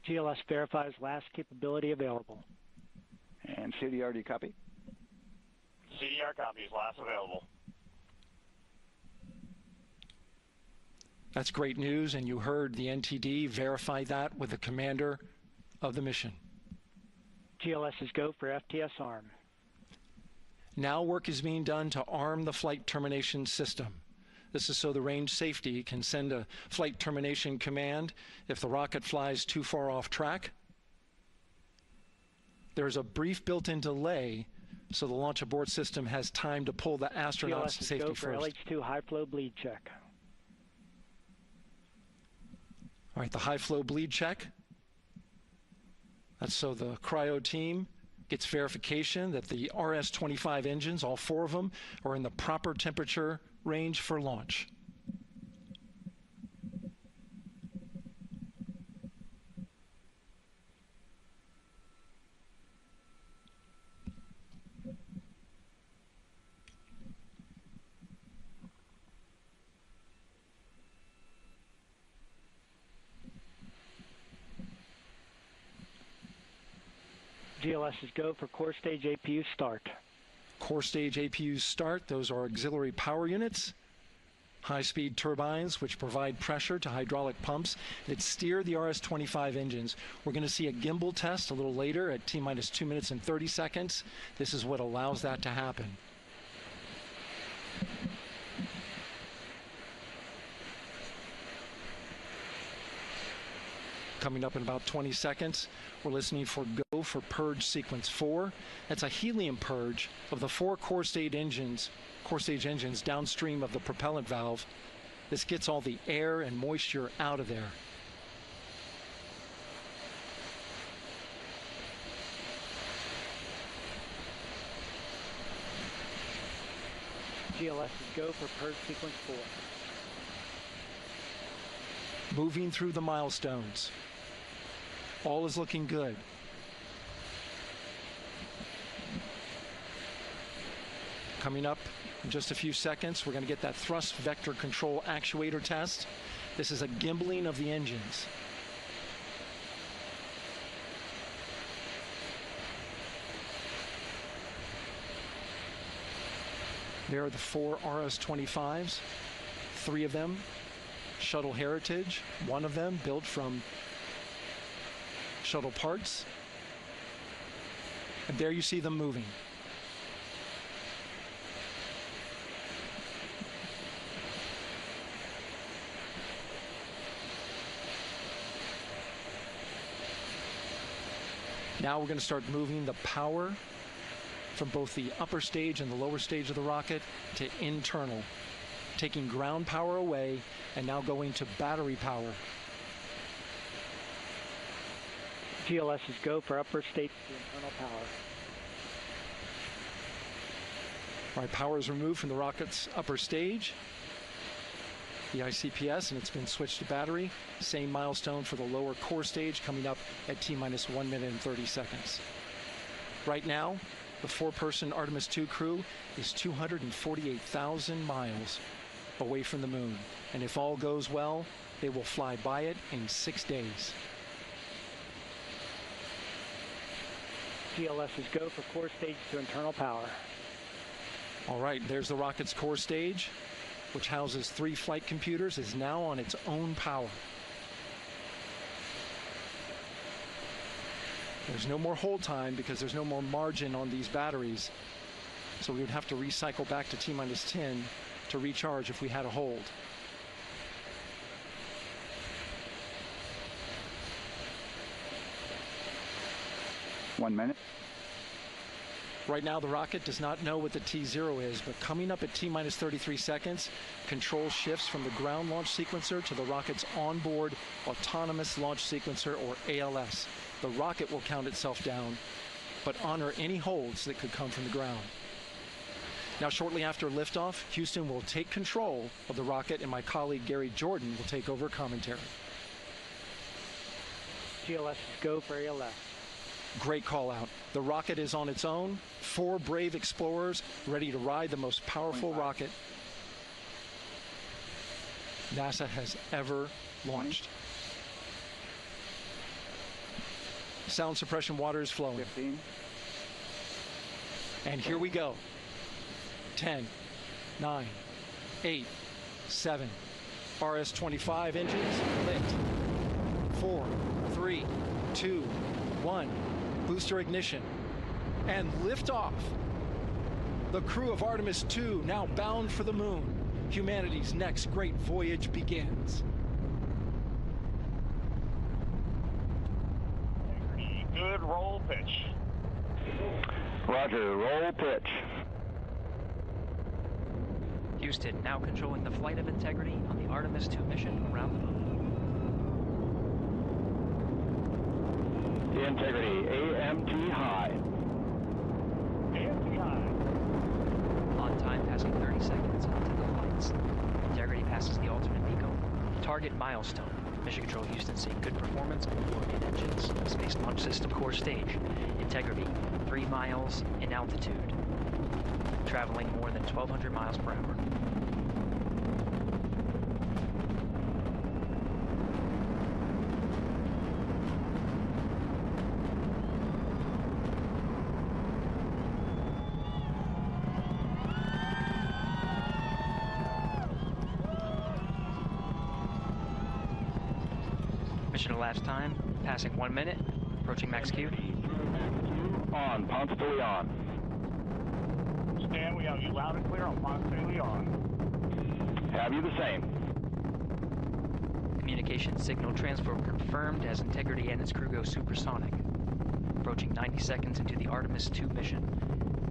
GLS verifies last capability available. And CDR, do you copy? CDR copies, last available. That's great news, and you heard the NTD verify that with the commander of the mission. GLS is go for FTS arm. Now work is being done to arm the flight termination system. This is so the range safety can send a flight termination command if the rocket flies too far off track. There's a brief built-in delay so the launch abort system has time to pull the astronauts to safety go for first. LH2 high flow bleed check. All right, the high flow bleed check. That's so the cryo team gets verification that the RS-25 engines, all 4 of them, are in the proper temperature range for launch. GLS is go for core stage APU start. Core stage APUs start. Those are auxiliary power units, high-speed turbines which provide pressure to hydraulic pumps that steer the RS-25 engines. We're going to see a gimbal test a little later at T-minus 2 minutes and 30 seconds. This is what allows that to happen. Coming up in about 20 seconds, we're listening for go for purge sequence 4. That's a helium purge of the 4 core stage engines downstream of the propellant valve. This gets all the air and moisture out of there. GLS is go for purge sequence 4. Moving through the milestones. All is looking good. Coming up in just a few seconds, we're going to get that thrust vector control actuator test. This is a gimbaling of the engines. There are the 4 RS-25s, 3 of them shuttle heritage, 1 of them built from shuttle parts. And there you see them moving. Now we're going to start moving the power from both the upper stage and the lower stage of the rocket to internal, taking ground power away and now going to battery power. GLS is go for upper stage to internal power. All right, power is removed from the rocket's upper stage, the ICPS, and it's been switched to battery. Same milestone for the lower core stage coming up at T-minus 1 minute and 30 seconds. Right now, the 4-person Artemis II crew is 248,000 miles away from the moon. And if all goes well, they will fly by it in 6 days. GLS is go for core stage to internal power. All right, there's the rocket's core stage, which houses 3 flight computers, is now on its own power. There's no more hold time because there's no more margin on these batteries. So we would have to recycle back to T-minus 10 to recharge if we had a hold. One minute. Right now, the rocket does not know what the T0 is, but coming up at T-minus 33 seconds, control shifts from the ground launch sequencer to the rocket's onboard autonomous launch sequencer, or ALS. The rocket will count itself down, but honor any holds that could come from the ground. Now, shortly after liftoff, Houston will take control of the rocket, and my colleague Gary Jordan will take over commentary. GLS is go for ALS. Great call out. The rocket is on its own. 4 brave explorers ready to ride the most powerful rocket NASA has ever launched. Sound suppression water is flowing. 15. And here we go. 10, 9, 8, 7. RS-25 engines lit. 4, 3, 2, 1. Booster ignition. And liftoff. The crew of Artemis II now bound for the moon. Humanity's next great voyage begins. Good roll pitch. Roger, roll pitch. Houston now controlling the flight of Integrity on the Artemis II mission around the moon. Integrity, AMT high. AMT high. On time passing 30 seconds into the flights. Integrity passes the alternate MECO. Target milestone. Mission Control Houston seeing good performance on board main engines. Space Launch System core stage. Integrity, 3 miles in altitude. Traveling more than 1,200 miles per hour. Mission elapsed time, passing 1 minute, approaching max Q. On, Ponce de Leon. Stan, we have you loud and clear on Ponce de Leon. Have you the same? Communication signal transfer confirmed as Integrity and its crew go supersonic. Approaching 90 seconds into the Artemis II mission.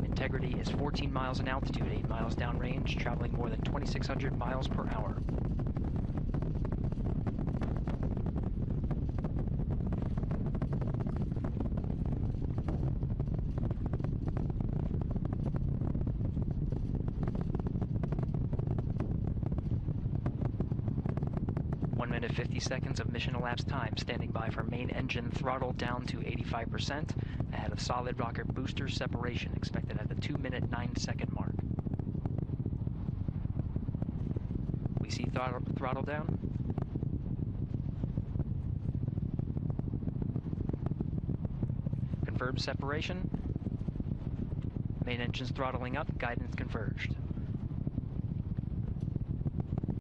Integrity is 14 miles in altitude, 8 miles downrange, traveling more than 2,600 miles per hour. One minute 50 seconds of mission elapsed time, standing by for main engine throttle down to 85%, ahead of solid rocket booster separation, expected at the 2-minute 9-second mark. We see throttle down. Confirmed separation. Main engines throttling up, guidance converged.